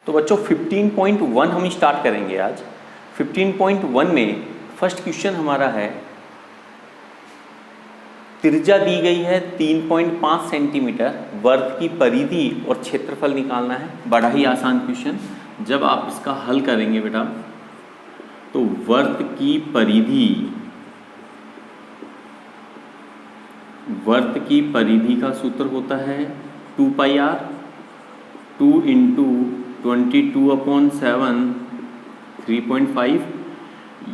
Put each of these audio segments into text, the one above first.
तो बच्चों 15.1 हम स्टार्ट करेंगे आज। 15.1 में फर्स्ट क्वेश्चन हमारा है, त्रिज्या दी गई है 3.5 सेंटीमीटर, वर्त की परिधि और क्षेत्रफल निकालना है। बड़ा ही आसान क्वेश्चन। जब आप इसका हल करेंगे बेटा तो वर्त की परिधि का सूत्र होता है 2 पाई r, 2 इंटू 22/7 3.5।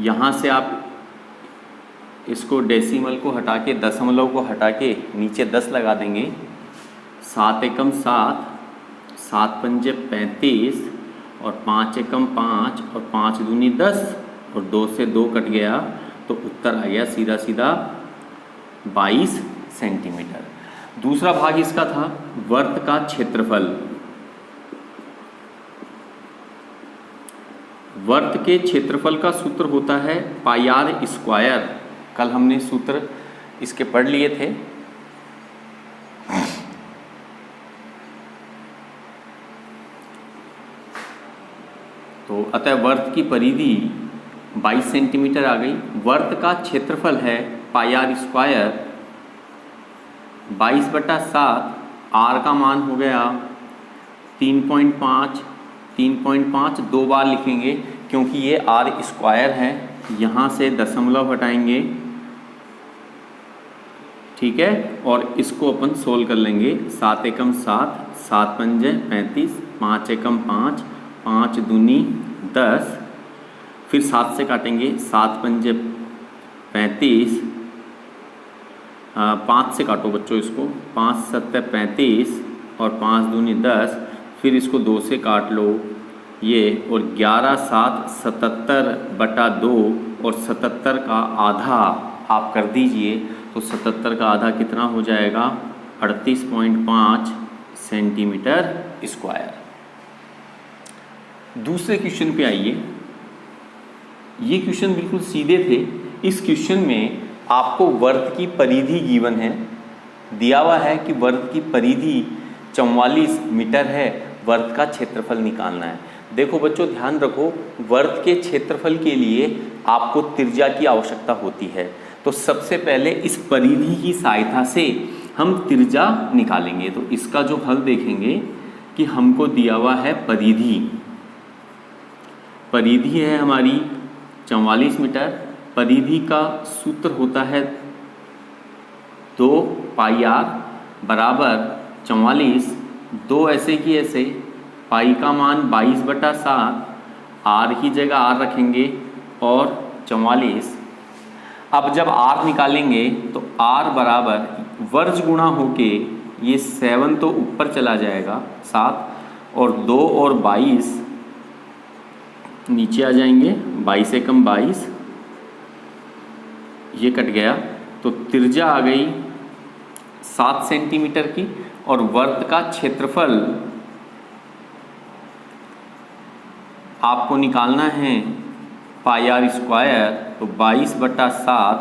यहाँ से आप इसको डेसिमल को हटा के, दशमलव को हटा के नीचे 10 लगा देंगे। 7 एकम 7, 7 पंजे 35 और 5 एकम 5 और 5 दूनी 10 और 2 से 2 कट गया तो उत्तर आ गया सीधा सीधा 22 सेंटीमीटर। दूसरा भाग इसका था वर्त का क्षेत्रफल। वर्त के क्षेत्रफल का सूत्र होता है पाई r स्क्वायर। कल हमने सूत्र इसके पढ़ लिए थे। तो अतः वर्त की परिधि 22 सेंटीमीटर आ गई। वर्त का क्षेत्रफल है पाई r स्क्वायर 22/7। r का मान हो गया 3.5। 3.5 दो बार लिखेंगे क्योंकि ये r स्क्वायर है। यहाँ से दशमलव हटाएंगे, ठीक है, और इसको अपन सोल्व कर लेंगे। 7 एकम 7, 7 पंजे 35, 5 एकम 5, 5 दूनी 10, फिर 7 से काटेंगे। 7 पंजे 35, 5 से काटो बच्चों इसको, 5 7 35 और 5 दूनी 10, फिर इसको 2 से काट लो ये, और 11 7 77/2 और 77 का आधा आप कर दीजिए तो 77 का आधा कितना हो जाएगा 38.5 सेंटीमीटर स्क्वायर। दूसरे क्वेश्चन पे आइए। ये क्वेश्चन बिल्कुल सीधे थे। इस क्वेश्चन में आपको वर्त की परिधि गिवन है, दिया हुआ है कि वर्त की परिधि 44 मीटर है, वर्त का क्षेत्रफल निकालना है। देखो बच्चों ध्यान रखो, वर्त के क्षेत्रफल के लिए आपको त्रिज्या की आवश्यकता होती है। तो सबसे पहले इस परिधि की सहायता से हम त्रिज्या निकालेंगे। तो इसका जो हल देखेंगे कि हमको दिया हुआ है परिधि है हमारी 44 मीटर। परिधि का सूत्र होता है 2 पाई r बराबर 44। 2 ऐसे की ऐसे, पाई का मान 22/7, r की जगह r रखेंगे और 44। अब जब r निकालेंगे तो r बराबर वर्ज गुणा होके ये 7 तो ऊपर चला जाएगा 7, और 2 और 22 नीचे आ जाएंगे। 22 एकम 22, ये कट गया तो त्रिज्या आ गई 7 सेंटीमीटर की। और वर्त का क्षेत्रफल आपको निकालना है पाई r स्क्वायर, तो 22/7,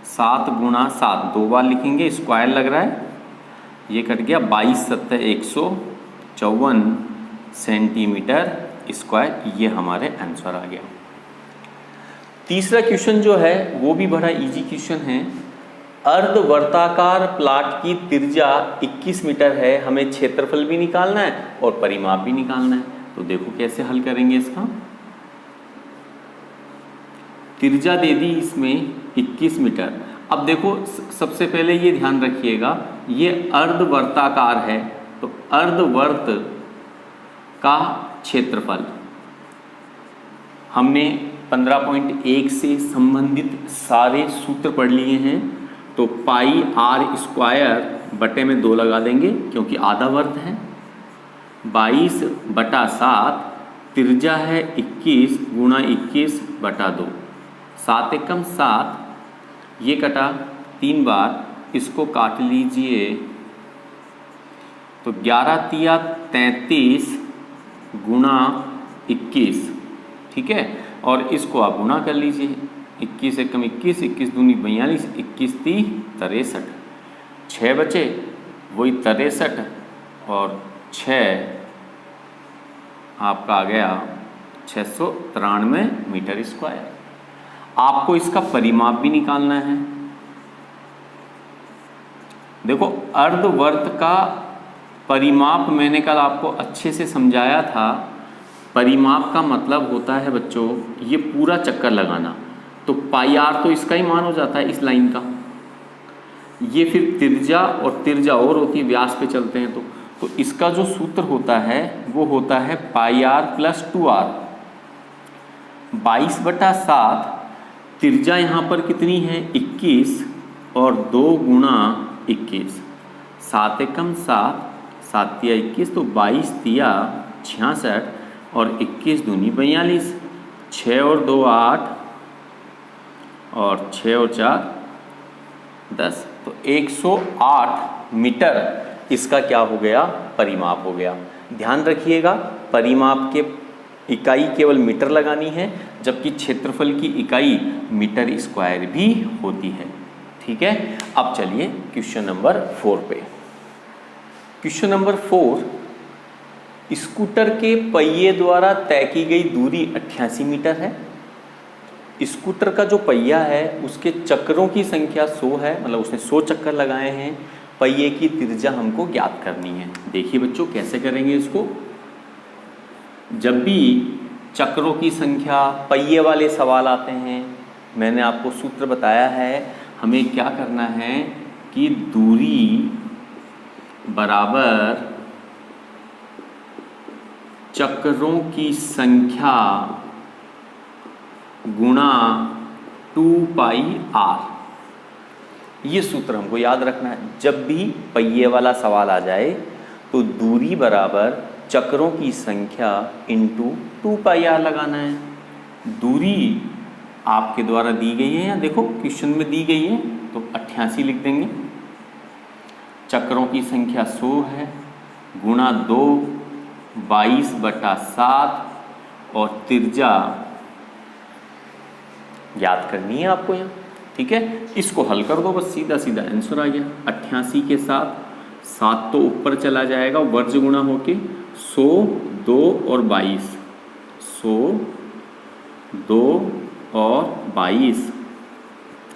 7 गुणा 7 दो बार लिखेंगे, स्क्वायर लग रहा है, ये कट गया 22 7 154 सेंटीमीटर स्क्वायर। ये हमारे आंसर आ गया। तीसरा क्वेश्चन जो है वो भी बड़ा इजी क्वेश्चन है। अर्धवर्ताकार प्लाट की त्रिज्या 21 मीटर है, हमें क्षेत्रफल भी निकालना है और परिमाप भी निकालना है। तो देखो कैसे हल करेंगे इसका। त्रिज्या दे दी इसमें 21 मीटर। अब देखो सबसे पहले ये ध्यान रखिएगा, ये अर्धवर्ताकार है तो अर्धवर्त का क्षेत्रफल हमने 15.1 से संबंधित सारे सूत्र पढ़ लिए हैं। तो पाई r स्क्वायर बटे में 2 लगा देंगे क्योंकि आधा वर्त है। 22/7, त्रिज्या है 21 गुणा 21/2, 7 एकम 7, ये कटा 3 बार, इसको काट लीजिए तो 11 तिया 33 गुणा 21, ठीक है, और इसको आप गुणा कर लीजिए। 21 एकम 21, 21 दूनी 42, 21 × 3 = 63, 6 बचे वही 63 और 6 आपका आ गया 693 मीटर स्क्वायर। आपको इसका परिमाप भी निकालना है। देखो अर्धवर्त का परिमाप मैंने कल आपको अच्छे से समझाया था। परिमाप का मतलब होता है बच्चों ये पूरा चक्कर लगाना। तो पाई आर तो इसका ही मान हो जाता है इस लाइन का। ये फिर त्रिज्या और त्रिज्या और होती है, व्यास पे चलते हैं तो इसका जो सूत्र होता है वो होता है पाई आर प्लस 2r। 22/7 त्रिज्या यहाँ पर कितनी है 21 और 2 गुणा 21, 7 एकम 7, 7 तिया 21 तो 22 तिया 66 और 21 दूनी 42, 6 और 2 8 और 6 और 4 10 तो 108 मीटर इसका क्या हो गया परिमाप हो गया। ध्यान रखिएगा परिमाप के इकाई केवल मीटर लगानी है, जबकि क्षेत्रफल की इकाई मीटर स्क्वायर भी होती है। ठीक है, अब चलिए क्वेश्चन नंबर 4 पे। क्वेश्चन नंबर 4, स्कूटर के पहिए द्वारा तय की गई दूरी 88 मीटर है। स्कूटर का जो पहिया है उसके चक्रों की संख्या 100 है, मतलब उसने 100 चक्कर लगाए हैं। पहिए की त्रिज्या हमको ज्ञात करनी है। देखिए बच्चों कैसे करेंगे इसको। जब भी चक्रों की संख्या पहिए वाले सवाल आते हैं, मैंने आपको सूत्र बताया है, हमें क्या करना है कि दूरी बराबर चक्रों की संख्या गुणा 2 पाई आर। ये सूत्र हमको याद रखना है। जब भी पहिए वाला सवाल आ जाए तो दूरी बराबर चक्रों की संख्या इंटू 2 पाई आर लगाना है। दूरी आपके द्वारा दी गई है या देखो क्वेश्चन में दी गई है तो 88 लिख देंगे। चक्रों की संख्या 100 है गुणा 2 22/7 और त्रिज्या याद करनी है आपको यहाँ। ठीक है, इसको हल कर दो बस, सीधा सीधा आंसर आ गया। 88 के साथ 7 तो ऊपर चला जाएगा, वर्ज गुणा होके 100 2 और 22, 100 2 और 22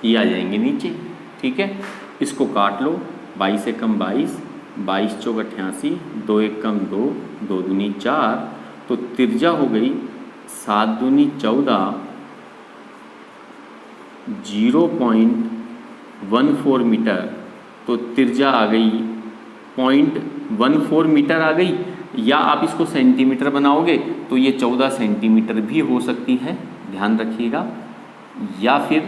ये आ जाएंगे नीचे। ठीक है, इसको काट लो। 22 एकम 22, 22 चौक 88, 2 एकम 2, 2 दूनी 4 तो त्रिज्या हो गई 7 दूनी 14, 0.14 मीटर। तो त्रिज्या आ गई 0.14 मीटर आ गई, या आप इसको सेंटीमीटर बनाओगे तो ये 14 सेंटीमीटर भी हो सकती है, ध्यान रखिएगा। या फिर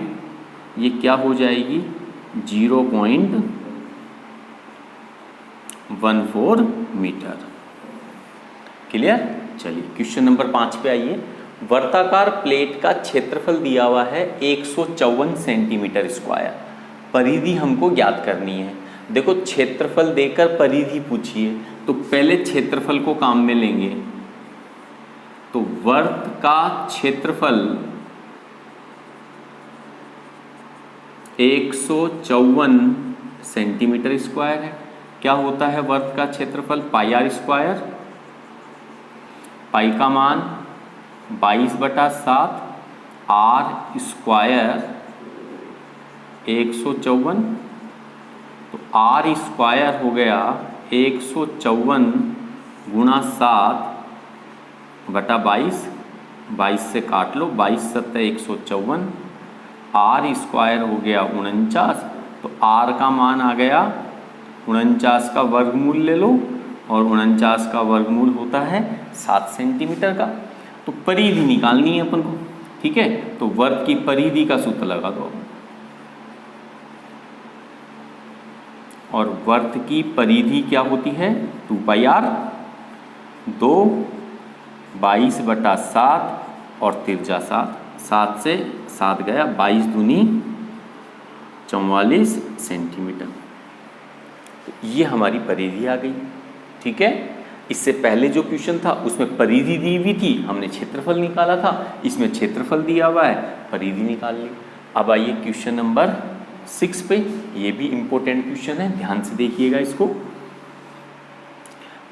ये क्या हो जाएगी 0.14 मीटर। क्लियर। चलिए क्वेश्चन नंबर 5 पे आइए। वर्ताकार प्लेट का क्षेत्रफल दिया हुआ है 154 सेंटीमीटर स्क्वायर। परिधि हमको ज्ञात करनी है। देखो क्षेत्रफल देकर परिधि पूछिए तो पहले क्षेत्रफल को काम में लेंगे। तो वर्त का क्षेत्रफल 154 सेंटीमीटर स्क्वायर है। क्या होता है वर्त का क्षेत्रफल पाई आर स्क्वायर। पाई का मान 22/7 आर स्क्वायर 154 तो आर स्क्वायर हो गया 154 गुणा 7/22, 22 से काट लो, 22 7 154, आर स्क्वायर हो गया 49। तो आर का मान आ गया 49 का वर्गमूल ले लो और 49 का वर्गमूल होता है 7 सेंटीमीटर का। तो परिधि निकालनी है अपन को। ठीक है, तो वर्ग की परिधि का सूत्र लगा दो। और वर्त की परिधि क्या होती है 2 पाई आर। 2 22/7 और त्रिज्या 7, 7 से 7 गया, 22 दूनी 44 सेंटीमीटर। तो ये हमारी परिधि आ गई। ठीक है, इससे पहले जो क्वेश्चन था उसमें परिधि दी हुई थी, हमने क्षेत्रफल निकाला था। इसमें क्षेत्रफल दिया हुआ है, परिधि निकाल ली। अब आइए क्वेश्चन नंबर 6 पे। ये भी इंपॉर्टेंट क्वेश्चन है, ध्यान से देखिएगा इसको।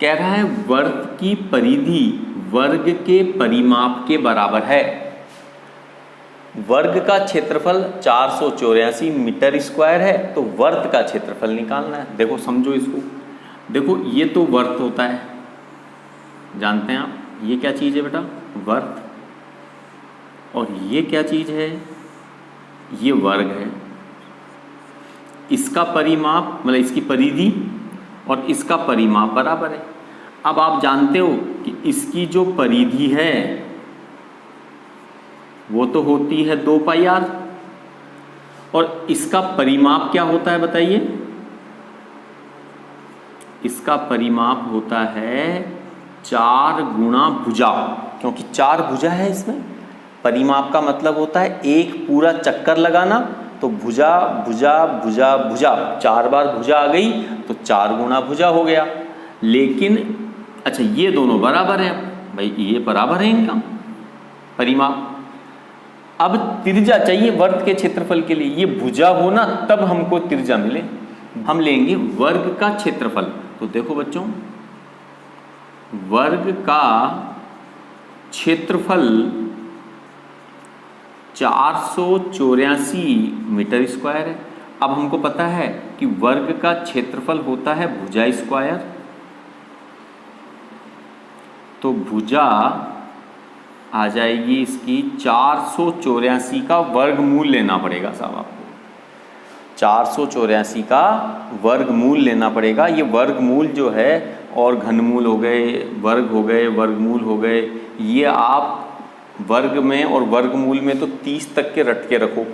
कह रहा है वर्त की परिधि वर्ग के परिमाप के बराबर है। वर्ग का क्षेत्रफल 484 मीटर स्क्वायर है, तो वर्त का क्षेत्रफल निकालना है। देखो समझो इसको, देखो ये तो वर्त होता है, जानते हैं आप, ये क्या चीज़ है बेटा, वर्त। और ये क्या चीज़ है, ये वर्ग है। इसका परिमाप मतलब इसकी परिधि और इसका परिमाप बराबर है। अब आप जानते हो कि इसकी जो परिधि है वो तो होती है 2 पाई आर, और इसका परिमाप क्या होता है बताइए, इसका परिमाप होता है 4 गुणा भुजा, क्योंकि 4 भुजा है इसमें। परिमाप का मतलब होता है एक पूरा चक्कर लगाना, तो भुजा भुजा भुजा भुजा 4 बार भुजा आ गई तो 4 गुणा भुजा हो गया। लेकिन अच्छा ये दोनों बराबर है भाई, ये बराबर है इनका परिमाप। अब त्रिज्या चाहिए वर्ग के क्षेत्रफल के लिए, ये भुजा हो ना तब हमको त्रिज्या मिले। हम लेंगे वर्ग का क्षेत्रफल। तो देखो बच्चों, वर्ग का क्षेत्रफल 484 मीटर स्क्वायर है। अब हमको पता है कि वर्ग का क्षेत्रफल होता है भुजा स्क्वायर, तो भुजा आ जाएगी इसकी 484 का वर्गमूल लेना पड़ेगा साहब आपको, 484 का वर्गमूल लेना पड़ेगा। ये वर्गमूल जो है, और घनमूल हो गए, वर्ग हो गए, वर्गमूल हो गए, ये आप वर्ग में और वर्गमूल में तो 30 तक के रट के रखो,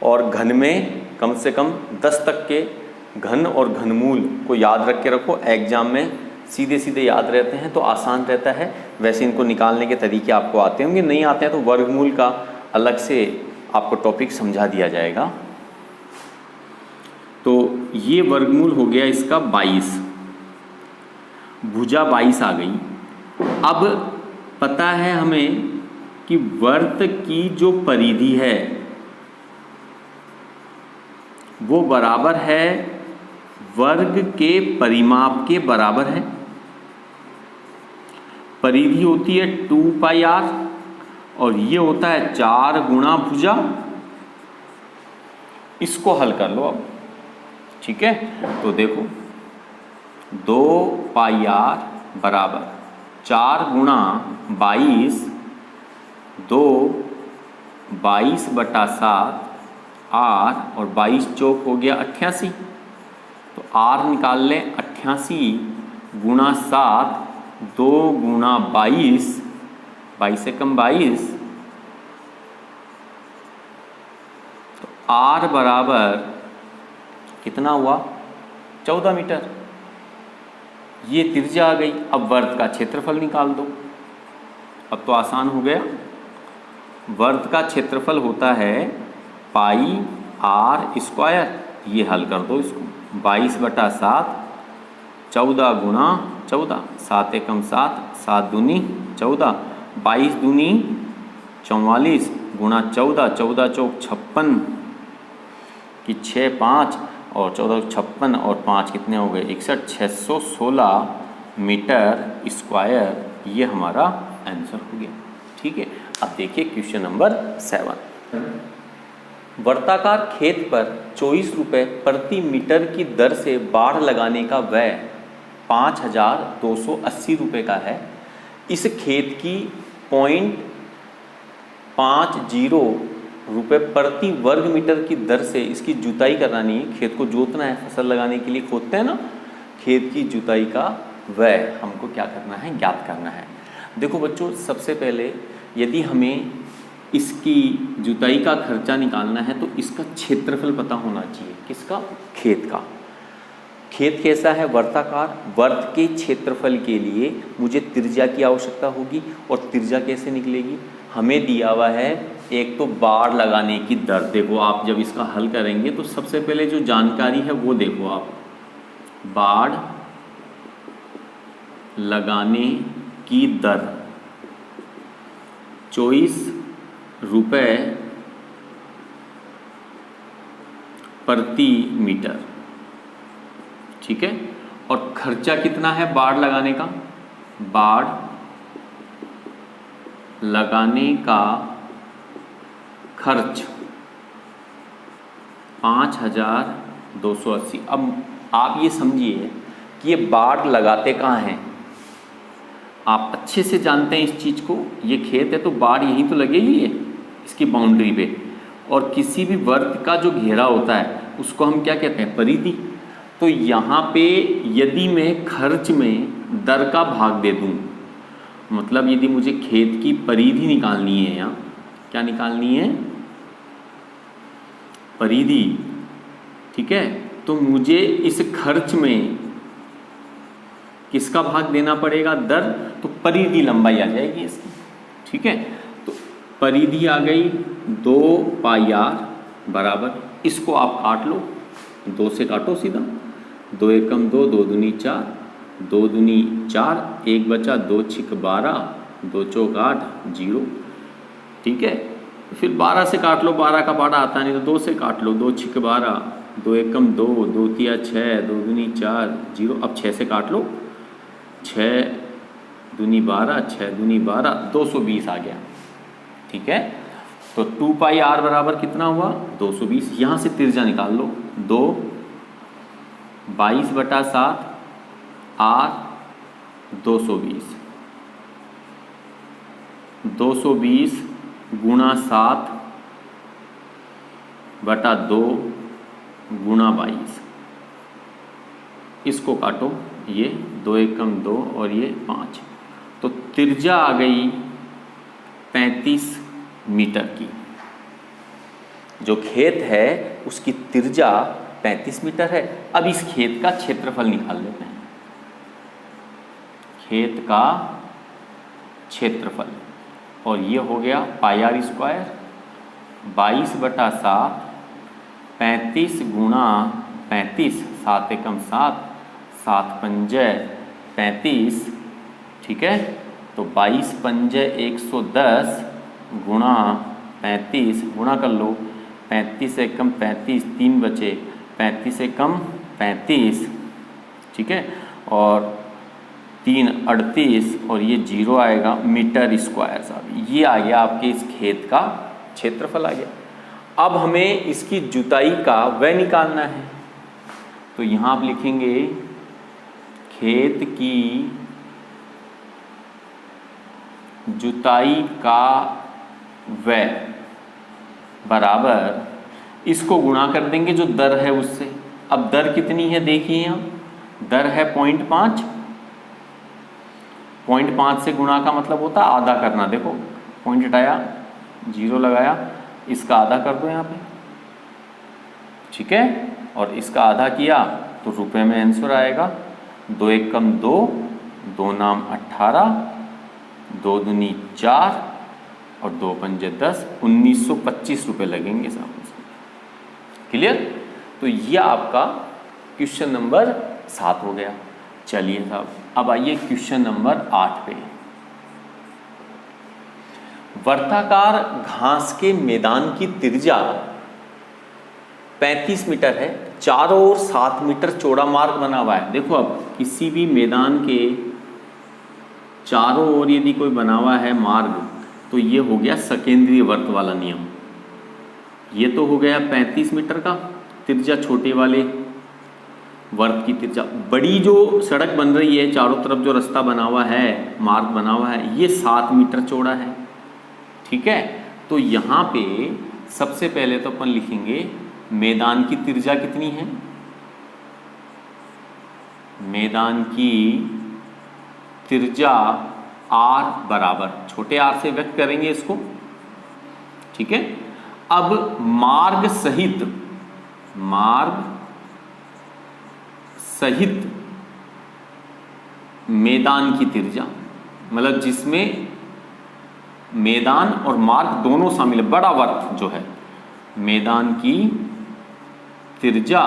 और घन में कम से कम 10 तक के घन और घनमूल को याद रख के रखो। एग्जाम में सीधे सीधे याद रहते हैं तो आसान रहता है। वैसे इनको निकालने के तरीके आपको आते होंगे, नहीं आते हैं तो वर्गमूल का अलग से आपको टॉपिक समझा दिया जाएगा। तो ये वर्गमूल हो गया इसका 22, भुजा 22 आ गई। अब पता है हमें कि वर्त की जो परिधि है वो बराबर है वर्ग के परिमाप के बराबर है। परिधि होती है 2 पाई आर और ये होता है 4 गुणा भुजा। इसको हल कर लो अब, ठीक है। तो देखो 2 पाई आर बराबर 4 गुणा 22, 2 22/7 आर, और 22 चौक हो गया 88, तो आर निकाल लें 88 गुणा 7, 2 गुणा 22, 22 से कम 22, तो आर बराबर कितना हुआ, 14 मीटर। ये त्रिज्या आ गई। अब वर्त का क्षेत्रफल निकाल दो। अब तो आसान हो गया। वर्त का क्षेत्रफल होता है पाई आर स्क्वायर, ये हल कर दो इसको, 22/7, 14 गुणा 14, 7 एकम 7, 7 दूनी 14, 22 दूनी 44 गुणा 14, 14 चौक 56 की 6 5, और 14 56 और 5 कितने हो गए 61, 616 मीटर स्क्वायर, ये हमारा आंसर हो गया। ठीक है। अब देखिए क्वेश्चन नंबर 7। वर्ताकार खेत पर 24 रुपये प्रति मीटर की दर से बाड़ लगाने का व्यय 5280 रुपये का है। इस खेत की 0.50 रुपये प्रति वर्ग मीटर की दर से इसकी जुताई करानी है। खेत को जोतना है, फसल लगाने के लिए खोदते हैं ना, खेत की जुताई का व्यय हमको क्या करना है, ज्ञात करना है। देखो बच्चों, सबसे पहले यदि हमें इसकी जुताई का खर्चा निकालना है तो इसका क्षेत्रफल पता होना चाहिए। किसका? खेत का। खेत कैसा है? वर्ताकार। वर्त के क्षेत्रफल के लिए मुझे त्रिज्या की आवश्यकता होगी, और त्रिज्या कैसे निकलेगी? हमें दिया हुआ है एक तो बाड़ लगाने की दर। देखो आप जब इसका हल करेंगे तो सबसे पहले जो जानकारी है वो देखो आप, बाड़ लगाने की दर 24 रुपये प्रति मीटर, ठीक है। और खर्चा कितना है बाड़ लगाने का? बाड़ लगाने का खर्च 5280। अब आप ये समझिए कि ये बाड़ लगाते कहाँ हैं, आप अच्छे से जानते हैं इस चीज़ को। ये खेत है तो बाड़ यहीं तो लगेगी है इसकी बाउंड्री पे, और किसी भी वर्ग का जो घेरा होता है उसको हम क्या कहते हैं, परिधि। तो यहाँ पे यदि मैं खर्च में दर का भाग दे दूँ, मतलब यदि मुझे खेत की परिधि निकालनी है, यहाँ क्या निकालनी है, परिधि, ठीक है, तो मुझे इस खर्च में किसका भाग देना पड़ेगा, दर। तो परिधि लंबाई आ जाएगी इसकी, ठीक है। तो परिधि आ गई 2πr बराबर, इसको आप काट लो, 2 से काटो सीधा, 2 एकम 2, 2 दूनी 4, 2 दूनी 4, 1 बचा, 2 छिक 12, 2 चौक 8, 0, ठीक है। फिर 12 से काट लो, 12 का पाड़ा आता नहीं तो 2 से काट लो, 2 छिक 12, 2 एकम 2, 2 तिया 6, 2 दूनी 4, 0। अब 6 से काट लो, 6 दूनी 12, 6 दूनी 12, 220 आ गया, ठीक है। तो 2πr बराबर कितना हुआ, 220। यहाँ से तिरछा निकाल लो, 2 22/7 r 220, 220 गुणा 7/2 गुणा 22, इसको काटो, ये 2 एकम 2 और ये 5, तो तिरछा आ गई 35 मीटर की। जो खेत है उसकी तिरछा 35 मीटर है। अब इस खेत का क्षेत्रफल निकाल लेते हैं, खेत का क्षेत्रफल, और ये हो गया πr स्क्वायर 22/7, 35 गुणा 35, 7 एकम 7, 7 पंजे 35, ठीक है। तो 22 पंजे 110 गुणा 35, गुणा कर लो, 35 एकम 35, 3 बचे, 35 एकम 35, ठीक है, और 3 38, और ये 0 आएगा मीटर स्क्वायर साहब। ये आ गया आपके इस खेत का क्षेत्रफल आ गया। अब हमें इसकी जुताई का व्यय निकालना है, तो यहाँ आप लिखेंगे खेत की जुताई का व्यय बराबर, इसको गुणा कर देंगे जो दर है उससे। अब दर कितनी है देखिए, यहाँ दर है 0.5, 0.5 से गुणा का मतलब होता है आधा करना। देखो पॉइंट हटाया, 0 लगाया, इसका आधा कर दो यहाँ पे, ठीक है, और इसका आधा किया तो रुपए में आंसर आएगा। 2 एकम 2, 2 नाम 18, 2 दूनी 4 और 2 पंजे 10, 1925 रुपये लगेंगे साहब। क्लियर? तो ये आपका क्वेश्चन नंबर 7 हो गया। चलिए साहब, अब आइए क्वेश्चन नंबर 8 पे। वर्ताकार घास के मैदान की त्रिज्या 35 मीटर है, चारों ओर 7 मीटर चौड़ा मार्ग बना हुआ है। देखो अब किसी भी मैदान के चारों ओर यदि कोई बना हुआ है मार्ग, तो ये हो गया सकेंद्रीय वर्त वाला नियम। ये तो हो गया 35 मीटर का त्रिज्या, छोटे वाले वर्त की त्रिज्या। बड़ी जो सड़क बन रही है, चारों तरफ जो रास्ता बना हुआ है, मार्ग बना हुआ है, ये 7 मीटर चौड़ा है, ठीक है। तो यहाँ पे सबसे पहले तो अपन लिखेंगे मैदान की त्रिज्या कितनी है, मैदान की त्रिज्या r बराबर, छोटे r से व्यक्त करेंगे इसको, ठीक है। अब मार्ग सहित मैदान की त्रिज्या, मतलब जिसमें मैदान और मार्ग दोनों शामिल है, बड़ा वर्त जो है, मैदान की त्रिज्या,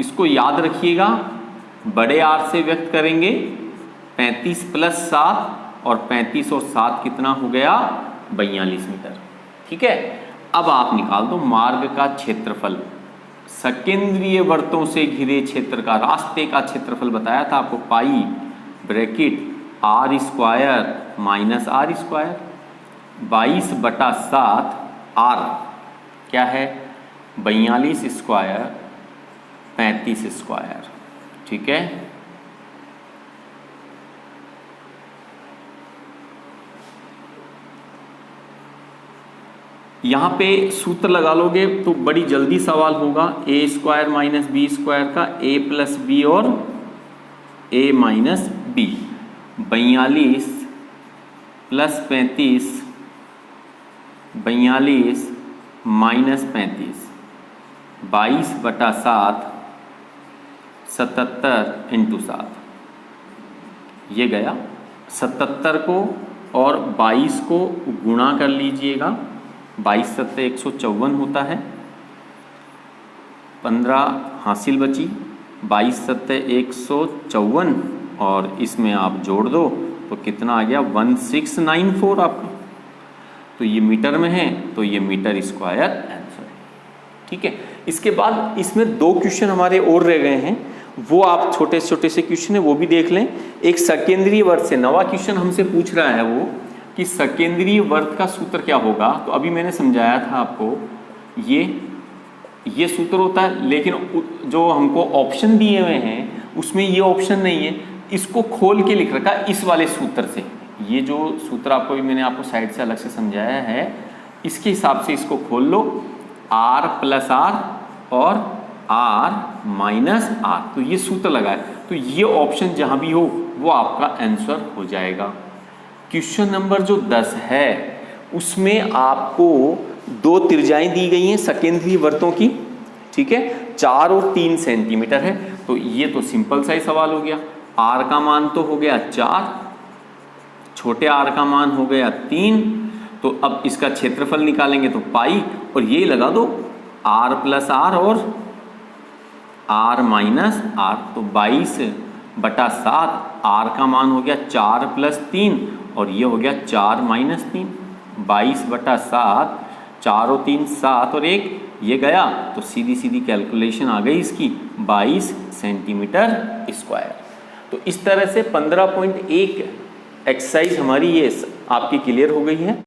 इसको याद रखिएगा, बड़े R से व्यक्त करेंगे। 35 + 7 और 35 और 7 कितना हो गया, 42 मीटर, ठीक है। अब आप निकाल दो मार्ग का क्षेत्रफल, सकेंद्रीय वर्तों से घिरे क्षेत्र का, रास्ते का क्षेत्रफल बताया था आपको, पाई ब्रैकेट r² - r², 22/7 आर क्या है 42 स्क्वायर 35 स्क्वायर। ठीक है, यहाँ पे सूत्र लगा लोगे तो बड़ी जल्दी सवाल होगा। A square minus b square का ए प्लस बी और a minus b. 42 plus 35 42 minus 35 22/7 77 into 7। ये गया 77 को और 22 को गुणा कर लीजिएगा। 22 सत्ते 154 होता है। 15 हासिल बची। 22 सत्ते 154 और इसमें आप जोड़ दो तो कितना आ गया 1694 आपका। तो ये मीटर में है तो ये मीटर स्क्वायर आंसर है। ठीक है, इसके बाद इसमें 2 क्वेश्चन हमारे और रह गए हैं, वो आप छोटे छोटे से क्वेश्चन है वो भी देख लें। एक सेकेंडरी वर्थ से नवा क्वेश्चन हमसे पूछ रहा है वो कि सेकेंडरी वर्थ का सूत्र क्या होगा। तो अभी मैंने समझाया था आपको, ये सूत्र होता है, लेकिन जो हमको ऑप्शन दिए हुए हैं उसमें ये ऑप्शन नहीं है। इसको खोल के लिख रखा इस वाले सूत्र से। ये जो सूत्र आपको भी मैंने आपको साइड से अलग से समझाया है, इसके हिसाब से इसको खोल लो। r प्लस आर और r माइनस आर, तो ये सूत्र लगा है। तो ये ऑप्शन जहां भी हो वो आपका आंसर हो जाएगा। क्वेश्चन नंबर जो 10 है उसमें आपको 2 त्रिज्याएं दी गई हैं सेकेंडरी वर्तों की। ठीक है, 4 और 3 सेंटीमीटर है। तो ये तो सिंपल सा ही सवाल हो गया। r का मान तो हो गया 4, छोटे r का मान हो गया 3। तो अब इसका क्षेत्रफल निकालेंगे तो पाई, और ये लगा दो r प्लस आर और r माइनस आर। तो 22/7 r का मान हो गया 4 प्लस 3 और ये हो गया 4 माइनस 3। 22/7 4 और 3 7 और 1 ये गया, तो सीधी सीधी कैलकुलेशन आ गई इसकी 22 सेंटीमीटर स्क्वायर। तो इस तरह से 15.1 एक्सरसाइज हमारी ये आपकी क्लियर हो गई है।